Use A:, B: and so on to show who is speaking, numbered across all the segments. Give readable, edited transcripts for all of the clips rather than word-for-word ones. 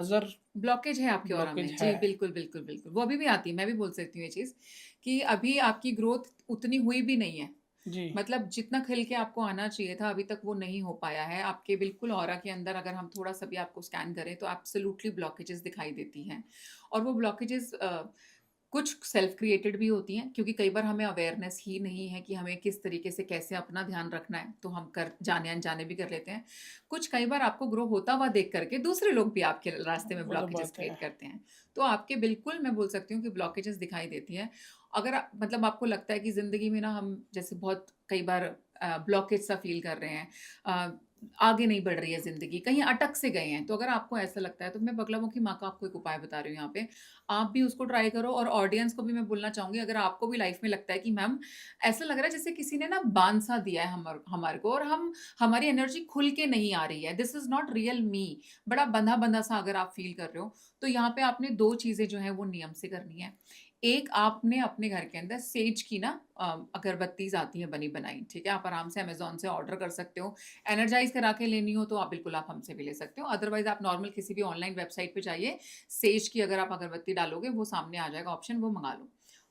A: नज़र
B: ब्लॉकेज है आपके ऑरा
A: ब्लॉकेज
B: में।
A: है।
B: जी, बिल्कुल, बिल्कुल, बिल्कुल। वो अभी भी आती है, मैं भी बोल सकती हूँ ये चीज़ कि अभी आपकी ग्रोथ उतनी हुई भी नहीं है।
A: जी,
B: मतलब जितना खिल के आपको आना चाहिए था, अभी तक वो नहीं हो पाया है। आपके बिल्कुल ऑरा के अंदर अगर हम थोड़ा-सा भी आपको स्कैन करें, तो एब्सोल्यूटली ब्लॉकेजेज़ दिखाई देती हैं। और वो ब्लॉकेजेज़ कुछ सेल्फ क्रिएटेड भी होती हैं, क्योंकि कई बार हमें अवेयरनेस ही नहीं है कि हमें किस तरीके से कैसे अपना ध्यान रखना है, तो हम कर जाने-अनजाने भी कर लेते हैं। कुछ कई बार आपको ग्रो होता हुआ देख कर के दूसरे लोग भी आपके रास्ते में
A: वो तो
B: ब्लॉकेजेज़
A: बात है।
B: क्रिएट करते हैं। तो आपके बिल्कुल मैं बोल सकती हूँ कि ब्लॉकेजेज़ दिखाई देती हैं। अगर मतलब आपको लगता है कि ज़िंदगी में ना हम जैसे बहुत कई बार ब्लॉकेज सा फ़ील कर रहे हैं, अ, आगे नहीं बढ़ रही है ज़िंदगी, कहीं अटक से गए हैं, तो अगर आपको ऐसा लगता है, तो मैं बगलामुखी माँ का आपको एक उपाय बता रही हूँ यहाँ पे। आप भी उसको ट्राई करो और ऑडियंस को भी मैं बोलना चाहूँगी, अगर आपको भी लाइफ़ में लगता है कि मैम ऐसा लग रहा है जैसे किसी ने ना बाँध सा दिया है हमारे को और हम हमारी एनर्जी खुल के नहीं आ रही है, this is not real me, बड़ा बँधा-बँधा सा अगर आप फ़ील कर रहे हो, तो यहाँ पे आपने 2 चीज़ें जो हैं वो नियम से करनी है। एक आपने अपने घर के अंदर सेज की ना अगरबत्तीज़ आती हैं बनी-बनाई, ठीक है? आप आराम से अमेज़न से ऑर्डर कर सकते हो। एनर्जाइज़ करा के लेनी हो तो आप बिल्कुल आप हमसे भी ले सकते हो। अदरवाइज़ आप नॉर्मल किसी भी ऑनलाइन वेबसाइट पे जाइए, सेज की अगर आप अगरबत्ती डालोगे वो सामने आ जाएगा ऑप्शन, वो मँगा लो।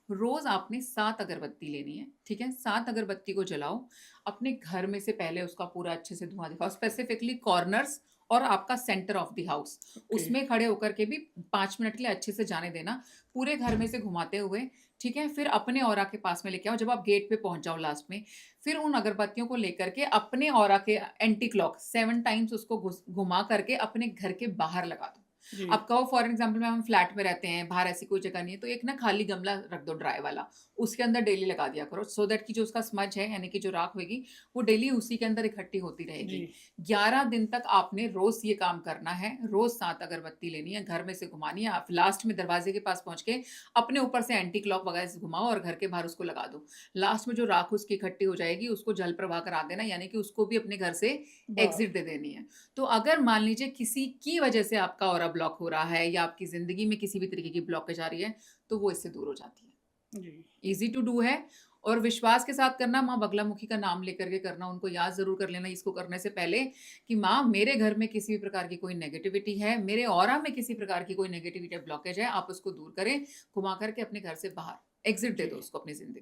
B: रोज़ आपने 7 अगरबत्ती लेनी है, ठीक है? 7 अगरबत्ती को जलाओ, अपने घर में से पहले उसका पूरा अच्छे से धुआँ दिखाओ, स्पेसिफिकली कॉर्नर्स और आपका centre of the house,
A: okay,
B: उसमें खड़े होकर के भी 5 मिनट के लिए अच्छे से जाने देना, पूरे घर में से घुमाते हुए, ठीक है? फिर अपने ऑरा के पास में लेके आओ, जब आप गेट पे पहुँच जाओ लास्ट में, फिर उन अगरबत्तियों को लेकर के अपने ऑरा के एंटी क्लॉक 7 टाइम्स उसको घुमा करके अपने घर के बाहर लगा दो।
A: जी,
B: अब कहो फॉर एग्ज़ाम्पल मैम हम फ्लैट में रहते हैं, बाहर ऐसी कोई जगह नहीं है, तो एक ना खाली गमला रख दो ड्राई वाला, उसके अंदर डेली लगा दिया करो सो दैट कि जो उसका स्मज है, यानी कि जो राख होएगी, वो डेली उसी के अंदर इकट्ठी होती
A: जी,
B: रहेगी। 11 दिन तक आपने रोज़ ये काम करना है, रोज़ 7 अगरबत्ती लेनी है, घर में से घुमानी है, आप लास्ट में दरवाज़े के पास पहुँच के अपने ऊपर से एंटी क्लॉक वगैरह से घुमाओ और घर के बाहर उसको लगा दो। लास्ट में जो राख उसकी इकट्ठी हो जाएगी, उसको जल प्रवाह करा देना, यानी कि उसको भी अपने घर से
A: बाहर,
B: एग्ज़िट दे देनी है। तो अगर मान लीजिए किसी की वजह से आपका ऑरा ब्लॉक हो रहा है या आपकी ज़िंदगी में किसी भी तरीके की ब्लॉकेज आ रही है, तो वो इससे दूर हो जाती है।
A: जी,
B: ईज़ी टू डू है और विश्वास के साथ करना, माँ बगलामुखी का नाम लेकर के करना, उनको याद ज़रूर कर लेना इसको करने से पहले कि माँ मेरे घर में किसी भी प्रकार की कोई नेगेटिविटी है, मेरे ऑरा में किसी प्रकार की कोई नेगेटिविटी या ब्लॉकेज है, आप उसको दूर करें, घुमा कर के अपने घर से बाहर एग्ज़िट दे
A: जी।
B: दो उसको अपनी ज़िंदगी